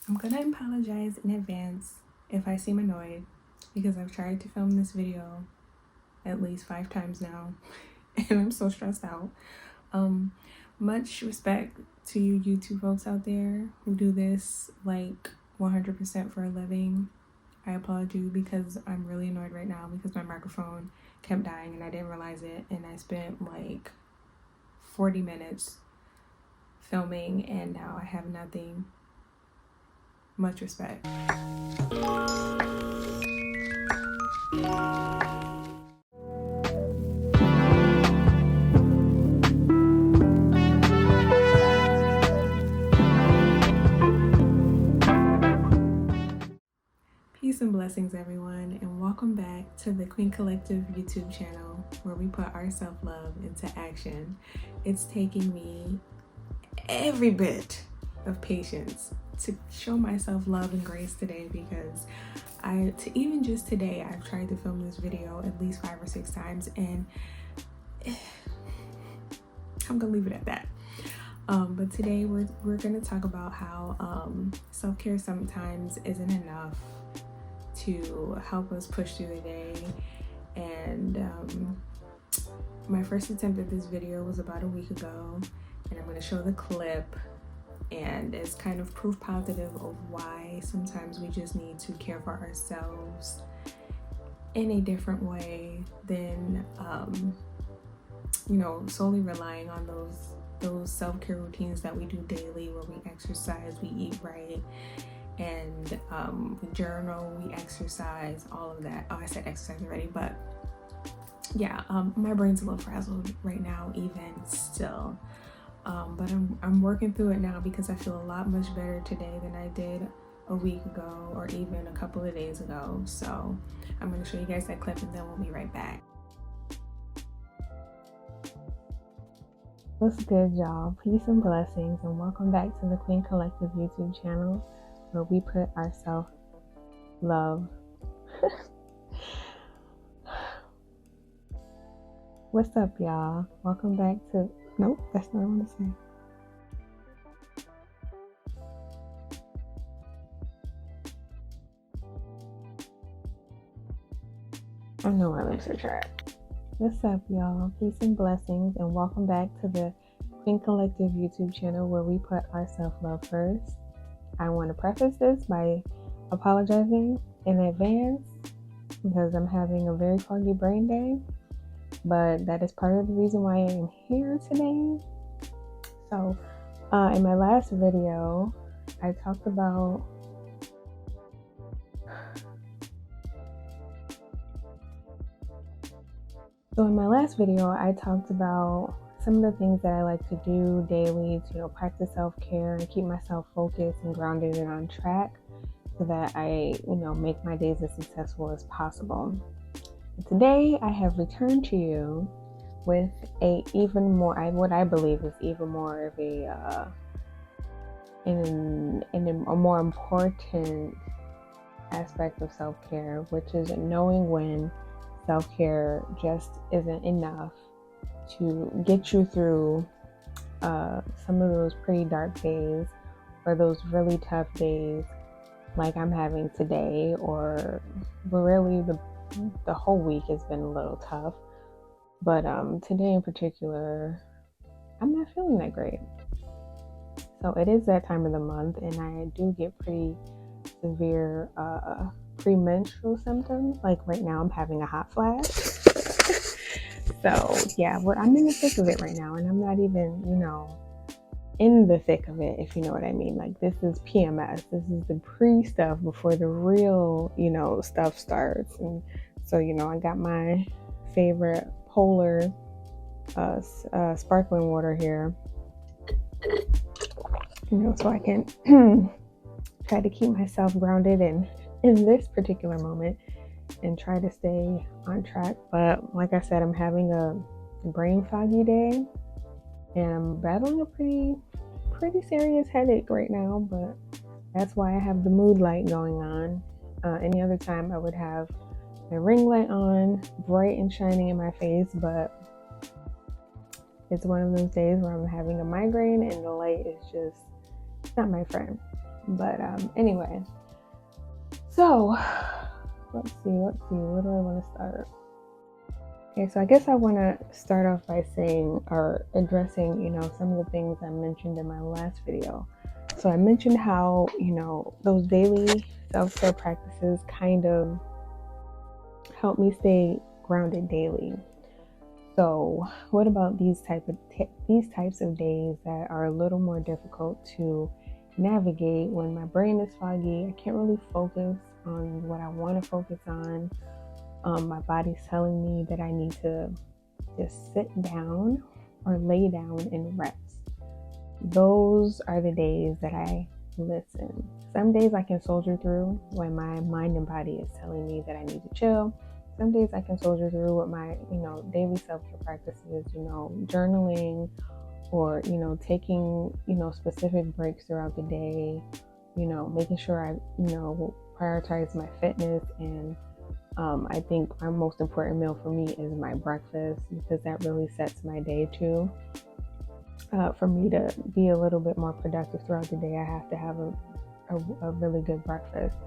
I'm gonna apologize in advance if I seem annoyed because I've tried to film this video at least 5 times now and I'm so stressed out. Much respect to you YouTube folks out there who do this like 100% for a living. I applaud you because I'm really annoyed right now because my microphone kept dying and I didn't realize it, and I spent like 40 minutes filming and now I have nothing. Much respect. Peace and blessings, everyone, and welcome back to the Queen Collective YouTube channel where we put our self-love into action. It's taking me every bit of patience to show myself love and grace today because even just today, I've tried to film this video at least 5 or 6 times and I'm gonna leave it at that. But today we're gonna talk about how self-care sometimes isn't enough to help us push through the day. And my first attempt at this video was about a week ago, and I'm going to show the clip, and it's kind of proof positive of why sometimes we just need to care for ourselves in a different way than solely relying on those self-care routines that we do daily, where we exercise, we eat right, and we journal, we exercise, all of that. Oh, I said exercise already, but yeah, my brain's a little frazzled right now even still, but I'm working through it now because I feel a lot much better today than I did a week ago or even a couple of days ago. So I'm going to show you guys that clip and then we'll be right back. What's good, y'all? Peace and blessings, and welcome back to the Queen Collective YouTube channel where we put our self-love. What's up, y'all? Welcome back to... Nope, that's not what I want to say. I know my lips are trapped. What's up, y'all? Peace and blessings, and welcome back to the Queen Collective YouTube channel where we put our self-love first. I want to preface this by apologizing in advance because I'm having a very foggy brain day, but that is part of the reason why I am here today. So, in my last video, I talked about some of the things that I like to do daily to, practice self-care and keep myself focused and grounded and on track so that I, make my days as successful as possible. And today, I have returned to you with what I believe is even more of a more important aspect of self-care, which is knowing when self-care just isn't enough to get you through some of those pretty dark days or those really tough days like I'm having today, but really the whole week has been a little tough. But today in particular, I'm not feeling that great. So it is that time of the month, and I do get pretty severe premenstrual symptoms. Like right now, I'm having a hot flash. So yeah, I'm in the thick of it right now, and I'm not even, in the thick of it, if you know what I mean. Like, this is PMS. This is the pre-stuff before the real, stuff starts. And so, I got my favorite Polar sparkling water here, so I can try to keep myself grounded in this particular moment and try to stay on track. But like I said, I'm having a brain foggy day and I'm battling a pretty serious headache right now, but that's why I have the mood light going on. Any other time I would have my ring light on, bright and shining in my face, but it's one of those days where I'm having a migraine and the light is just not my friend. But anyway, so let's see, where do I want to start? Okay, so I guess I want to start off by saying or addressing, some of the things I mentioned in my last video. So I mentioned how, those daily self-care practices kind of help me stay grounded daily. So what about these types of days that are a little more difficult to navigate when my brain is foggy? I can't really focus on what I want to focus on. My body's telling me that I need to just sit down or lay down and rest. Those are the days that I listen. Some days I can soldier through when my mind and body is telling me that I need to chill. Some days I can soldier through with my, daily self-care practices, journaling or, taking, specific breaks throughout the day, making sure I, prioritize my fitness. And I think my most important meal for me is my breakfast, because that really sets my day too. For me to be a little bit more productive throughout the day, I have to have a really good breakfast.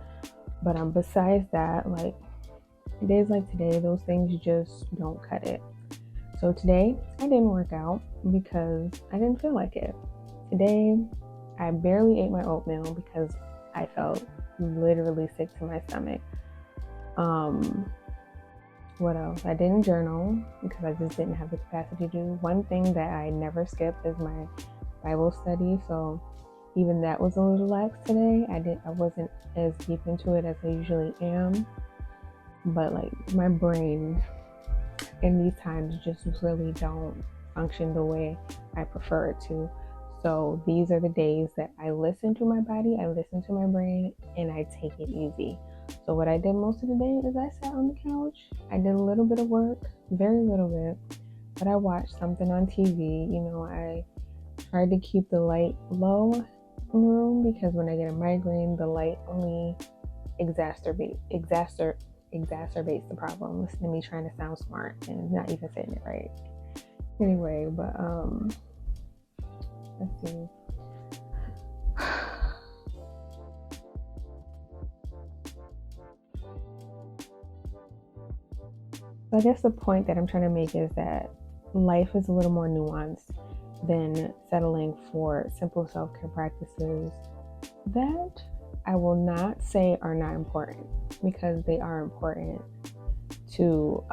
But besides that, like days like today, those things just don't cut it. So today I didn't work out because I didn't feel like it. Today I barely ate my oatmeal because I felt literally sick to my stomach. What else? I didn't journal because I just didn't have the capacity to do. One thing that I never skip is my Bible study. So even that was a little lax today. I wasn't as deep into it as I usually am. But like my brain in these times just really don't function the way I prefer it to. So these are the days that I listen to my body, I listen to my brain, and I take it easy. So what I did most of the day is I sat on the couch. I did a little bit of work, very little bit, but I watched something on TV. I tried to keep the light low in the room because when I get a migraine, the light only exacerbates the problem. Listen to me trying to sound smart and not even saying it right. Anyway, but let's see. So I guess the point that I'm trying to make is that life is a little more nuanced than settling for simple self-care practices that I will not say are not important, because they are important to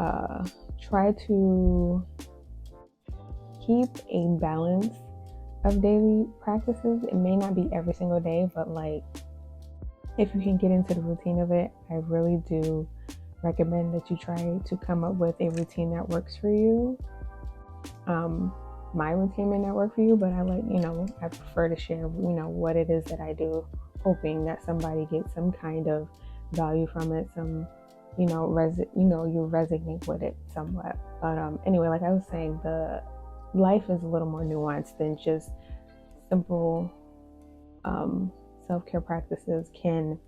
try to keep a balance of daily practices. It may not be every single day, but like if you can get into the routine of it, I really do recommend that you try to come up with a routine that works for you. My routine may not work for you, but I prefer to share, what it is that I do, hoping that somebody gets some kind of value from it, some, you resonate with it somewhat. But anyway, like I was saying, the life is a little more nuanced than just simple self-care practices can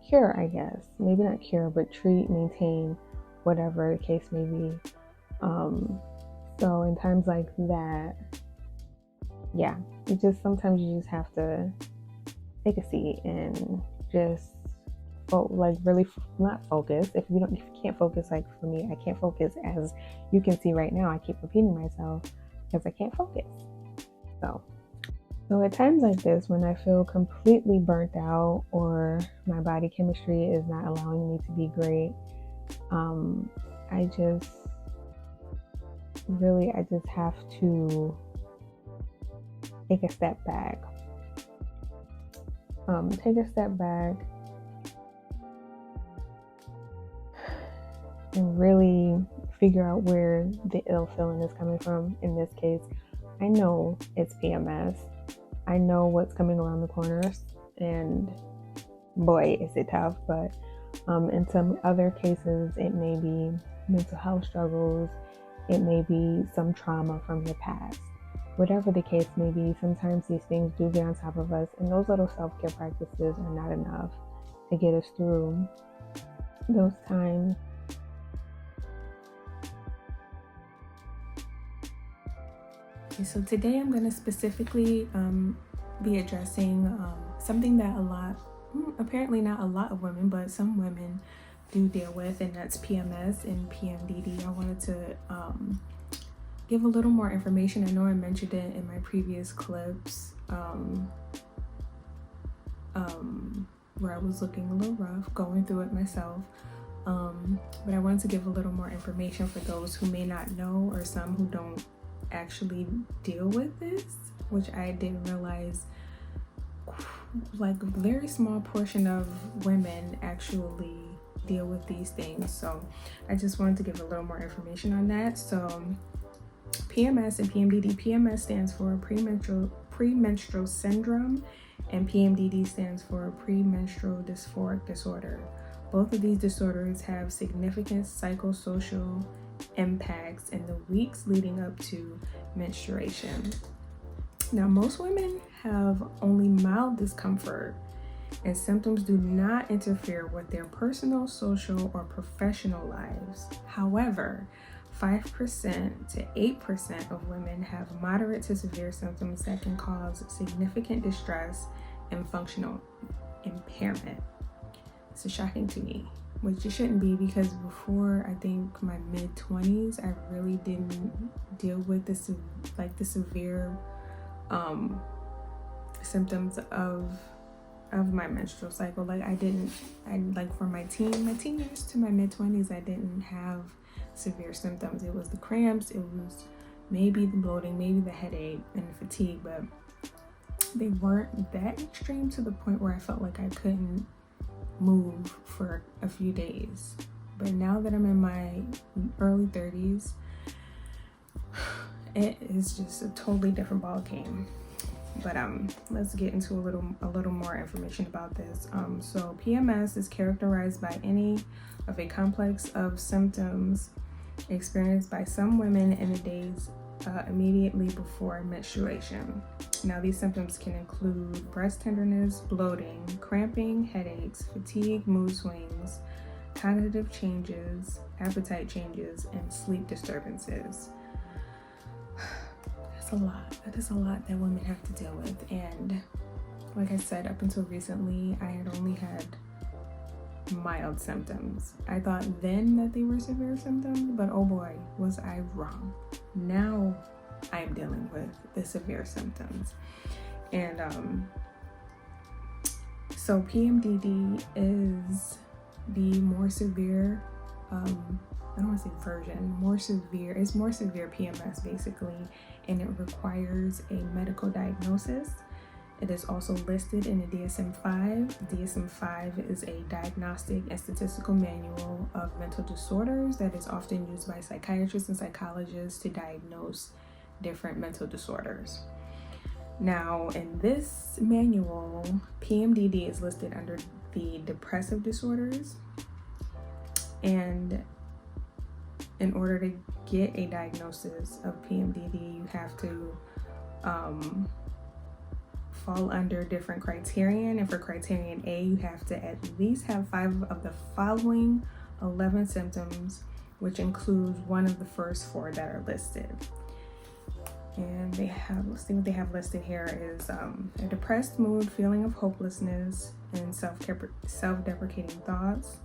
cure, I guess. Maybe not cure, but treat, maintain, whatever the case may be. So in times like that, yeah, sometimes you just have to take a seat and just really not focus. If you can't focus, like for me, I can't focus, as you can see right now. I keep repeating myself because I can't focus. So at times like this, when I feel completely burnt out or my body chemistry is not allowing me to be great, I just have to take a step back. And really figure out where the ill feeling is coming from. In this case, I know it's PMS. I know what's coming around the corners, and boy, is it tough. But in some other cases, it may be mental health struggles. It may be some trauma from your past. Whatever the case may be, sometimes these things do get on top of us, and those little self-care practices are not enough to get us through those times. Okay, so today I'm going to specifically be addressing something that apparently not a lot of women, but some women do deal with, and that's PMS and PMDD. I wanted to give a little more information. I know I mentioned it in my previous clips where I was looking a little rough, going through it myself. But I wanted to give a little more information for those who may not know, or some who don't actually deal with this, which I didn't realize like a very small portion of women actually deal with these things. So I just wanted to give a little more information on that. So PMS and PMDD. PMS stands for Premenstrual Syndrome, and PMDD stands for Premenstrual Dysphoric Disorder. Both of these disorders have significant psychosocial impacts in the weeks leading up to menstruation. Now, most women have only mild discomfort, and symptoms do not interfere with their personal, social, or professional lives. However, 5% to 8% of women have moderate to severe symptoms that can cause significant distress and functional impairment. This is shocking to me, which it shouldn't be, because before I think my mid-20s, I really didn't deal with the severe symptoms of my menstrual cycle. From my teen years to my mid-20s, I didn't have severe symptoms. It was the cramps, it was maybe the bloating, maybe the headache and the fatigue, but they weren't that extreme to the point where I felt like I couldn't move for a few days. But now that I'm in my early 30s, it is just a totally different ball game. But let's get into a little more information about this. So PMS is characterized by any of a complex of symptoms experienced by some women in the days immediately before menstruation. Now, these symptoms can include breast tenderness, bloating, cramping, headaches, fatigue, mood swings, cognitive changes, appetite changes, and sleep disturbances. That's a lot. That is a lot that women have to deal with. And like I said, up until recently, I had only had mild symptoms. I thought then that they were severe symptoms, but oh boy, was I wrong. Now I'm dealing with the severe symptoms. And so PMDD is the more severe, I don't want to say version, it's more severe PMS basically, and it requires a medical diagnosis. It is also listed in the DSM-5. DSM-5 is a diagnostic and statistical manual of mental disorders that is often used by psychiatrists and psychologists to diagnose different mental disorders. Now, in this manual, PMDD is listed under the depressive disorders, and in order to get a diagnosis of PMDD, you have to fall under different criterion. And for criterion A, you have to at least have 5 of the following 11 symptoms, which includes one of the first 4 that are listed. And let's see what they have listed here is a depressed mood, feeling of hopelessness, and self-deprecating thoughts,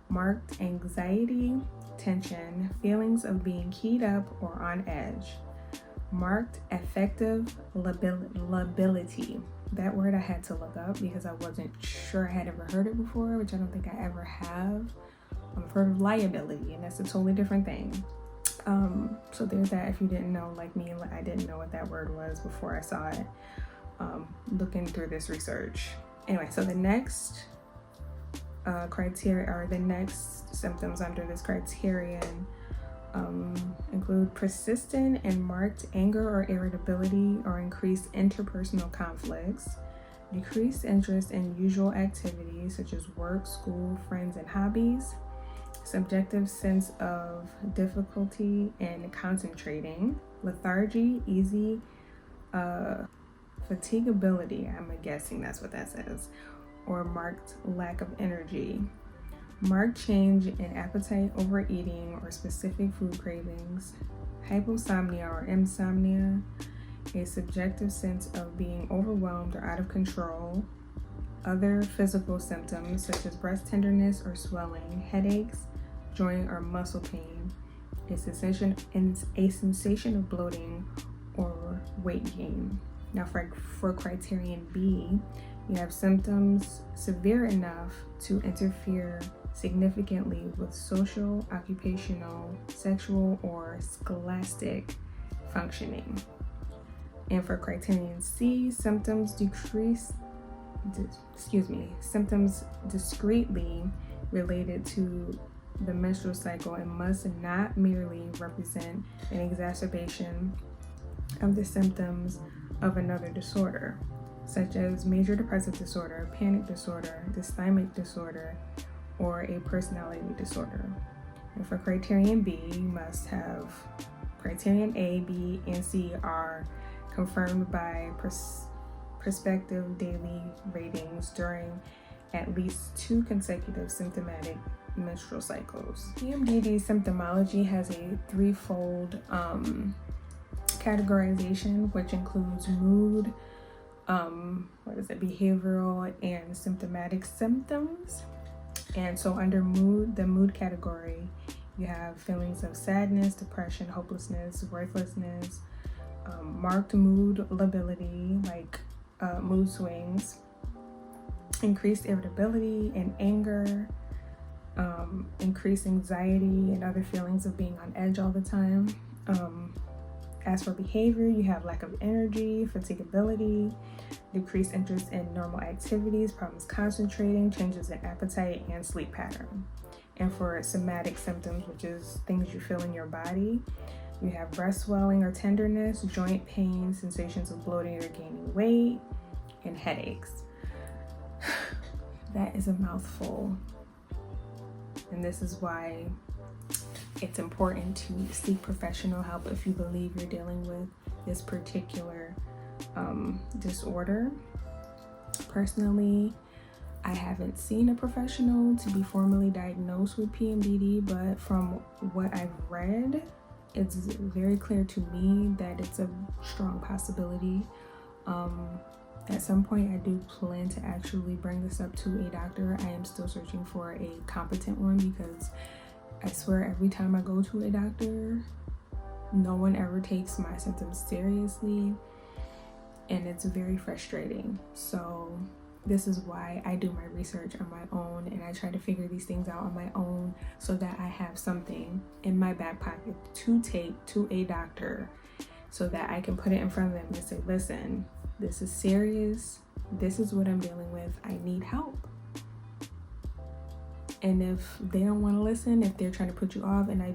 marked anxiety, tension, feelings of being keyed up or on edge, marked affective lability. That word I had to look up because I wasn't sure I had ever heard it before, which I don't think I ever have. I've heard of liability, and that's a totally different thing. So there's that. If you didn't know, like me, I didn't know what that word was before I saw it, looking through this research. Anyway, so the next criteria, or the next symptoms under this criterion, include persistent and marked anger or irritability or increased interpersonal conflicts, decreased interest in usual activities such as work, school, friends, and hobbies, subjective sense of difficulty in concentrating, lethargy, easy fatigability, I'm guessing that's what that says, or marked lack of energy, marked change in appetite, overeating, or specific food cravings, hyposomnia or insomnia, a subjective sense of being overwhelmed or out of control, other physical symptoms such as breast tenderness or swelling, headaches, joint or muscle pain, a sensation of bloating or weight gain. Now for criterion B, you have symptoms severe enough to interfere significantly with social, occupational, sexual, or scholastic functioning. And for criterion C, symptoms discretely related to the menstrual cycle and must not merely represent an exacerbation of the symptoms of another disorder, such as major depressive disorder, panic disorder, dysthymic disorder, or a personality disorder. And for criterion B, you must have criterion A, B, and C are confirmed by prospective daily ratings during at least 2 consecutive symptomatic menstrual cycles. PMDD symptomology has a threefold categorization, which includes mood, behavioral, and symptomatic symptoms. And so under mood, the mood category, you have feelings of sadness, depression, hopelessness, worthlessness, marked mood lability, like mood swings, increased irritability and anger, increased anxiety and other feelings of being on edge all the time. As for behavior, you have lack of energy, fatigability, decreased interest in normal activities, problems concentrating, changes in appetite and sleep pattern. And for somatic symptoms, which is things you feel in your body, you have breast swelling or tenderness, joint pain, sensations of bloating or gaining weight, and headaches. That is a mouthful. And this is why it's important to seek professional help if you believe you're dealing with this particular disorder. Personally, I haven't seen a professional to be formally diagnosed with PMDD, but from what I've read, it's very clear to me that it's a strong possibility. At some point, I do plan to actually bring this up to a doctor. I am still searching for a competent one because I swear every time I go to a doctor, no one ever takes my symptoms seriously, and it's very frustrating. So this is why I do my research on my own, and I try to figure these things out on my own so that I have something in my back pocket to take to a doctor so that I can put it in front of them and say, listen, this is serious. This is what I'm dealing with. I need help. And if they don't want to listen, if they're trying to put you off, and I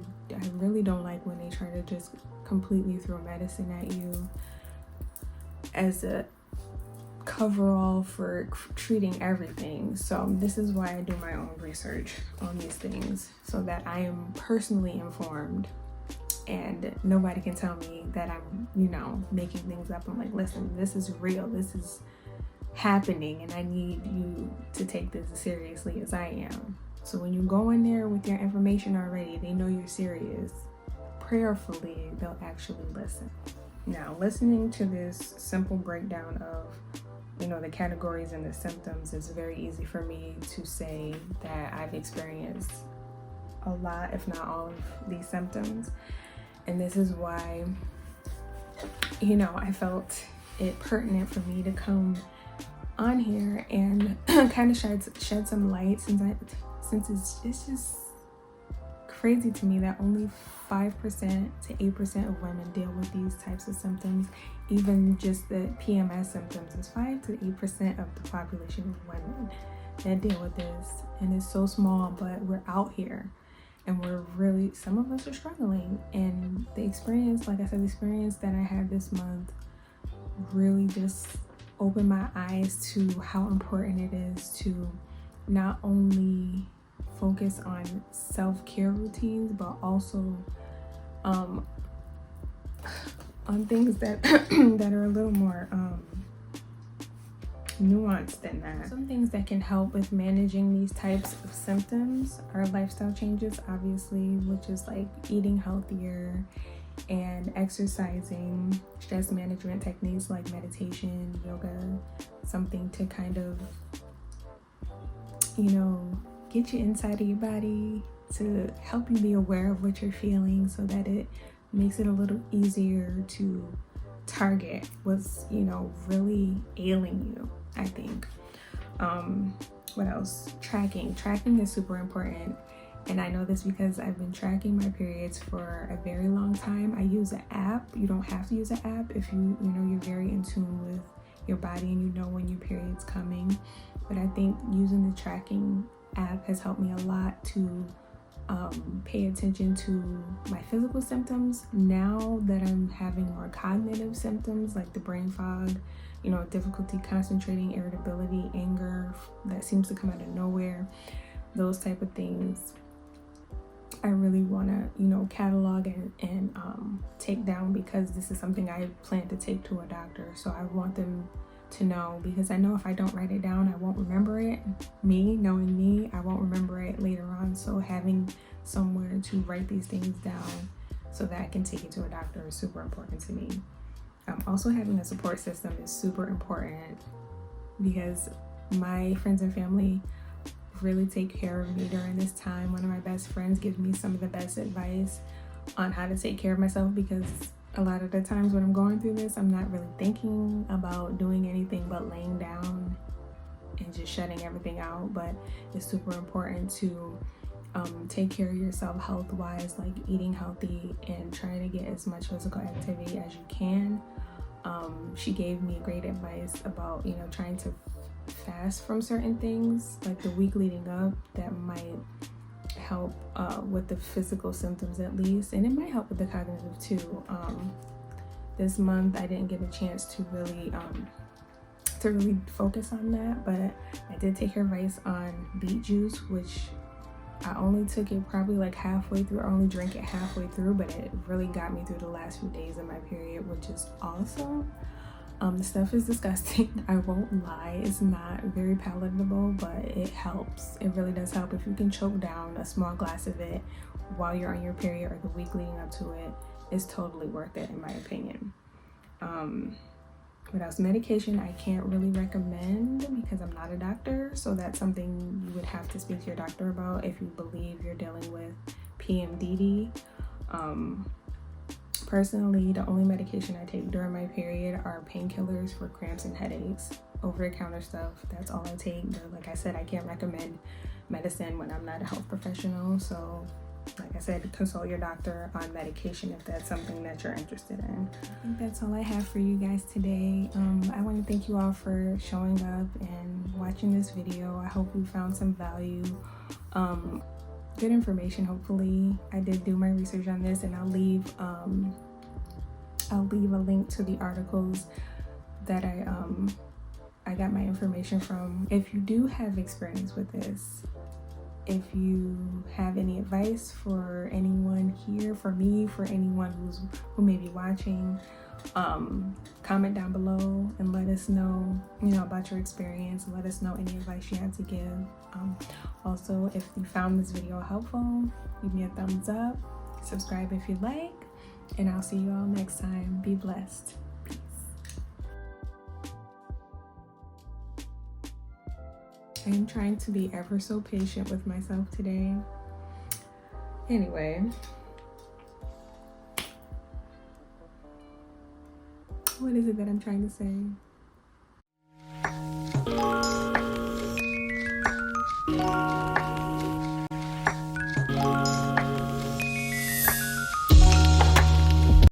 really don't like when they try to just completely throw medicine at you as a coverall for treating everything. So this is why I do my own research on these things so that I am personally informed and nobody can tell me that I'm, making things up. I'm like, listen, this is real. This is happening and I need you to take this as seriously as I am. So when you go in there with your information already, they know you're serious. Prayerfully, they'll actually listen. Now, listening to this simple breakdown of the categories and the symptoms, is very easy for me to say that I've experienced a lot, if not all of these symptoms. And this is why, I felt it pertinent for me to come on here and kind of shed some light since it's just crazy to me that only 5% to 8% of women deal with these types of symptoms. Even just the PMS symptoms is 5 to 8% of the population of women that deal with this, and it's so small, but we're out here and some of us are struggling. And the experience that I had this month really just opened my eyes to how important it is to not only focus on self-care routines, but also on things that that are a little more nuanced than that. Some things that can help with managing these types of symptoms are lifestyle changes, obviously, which is like eating healthier, and exercising, stress management techniques like meditation, yoga, something to kind of, get you inside of your body, to help you be aware of what you're feeling so that it makes it a little easier to target what's, really ailing you, I think. What else? Tracking is super important. And I know this because I've been tracking my periods for a very long time. I use an app. You don't have to use an app if you're very in tune with your body and you know when your period's coming. But I think using the tracking app has helped me a lot to pay attention to my physical symptoms. Now that I'm having more cognitive symptoms like the brain fog, difficulty concentrating, irritability, anger that seems to come out of nowhere, those type of things, I really want to, catalog and take down, because this is something I plan to take to a doctor. So I want them to know, because I know if I don't write it down, I won't remember it. Knowing me, I won't remember it later on. So having somewhere to write these things down so that I can take it to a doctor is super important to me. Also having a support system is super important, because my friends and family really take care of me during this time. One of my best friends gives me some of the best advice on how to take care of myself, because a lot of the times when I'm going through this, I'm not really thinking about doing anything but laying down and just shutting everything out. But it's super important to take care of yourself health-wise, like eating healthy and trying to get as much physical activity as you can. She gave me great advice about, trying to fast from certain things, like the week leading up, that might help with the physical symptoms at least, and it might help with the cognitive too. This month I didn't get a chance to really focus on that, but I did take her advice on beet juice, which I only took it probably like halfway through. I only drank it halfway through, but it really got me through the last few days of my period, which is awesome. The stuff is disgusting, I won't lie. It's not very palatable, but it helps. It really does help. If you can choke down a small glass of it while you're on your period or the week leading up to it, it's totally worth it in my opinion. What else? Medication I can't really recommend because I'm not a doctor, so that's something you would have to speak to your doctor about if you believe you're dealing with PMDD. Personally, the only medication I take during my period are painkillers for cramps and headaches. Over-the-counter stuff, that's all I take. But like I said, I can't recommend medicine when I'm not a health professional. So like I said, consult your doctor on medication if that's something that you're interested in. I think that's all I have for you guys today. I want to thank you all for showing up and watching this video. I hope you found some value. Good information, hopefully. I did do my research on this, and I'll leave a link to the articles that I got my information from. If you do have experience with this, if you have any advice for anyone here, for me, for anyone who may be watching, comment down below and let us know, about your experience. Let us know any advice you have to give. Also, if you found this video helpful, give me a thumbs up, subscribe if you'd like, and I'll see you all next time. Be blessed. Peace. I am trying to be ever so patient with myself today. Anyway, what is it that I'm trying to say?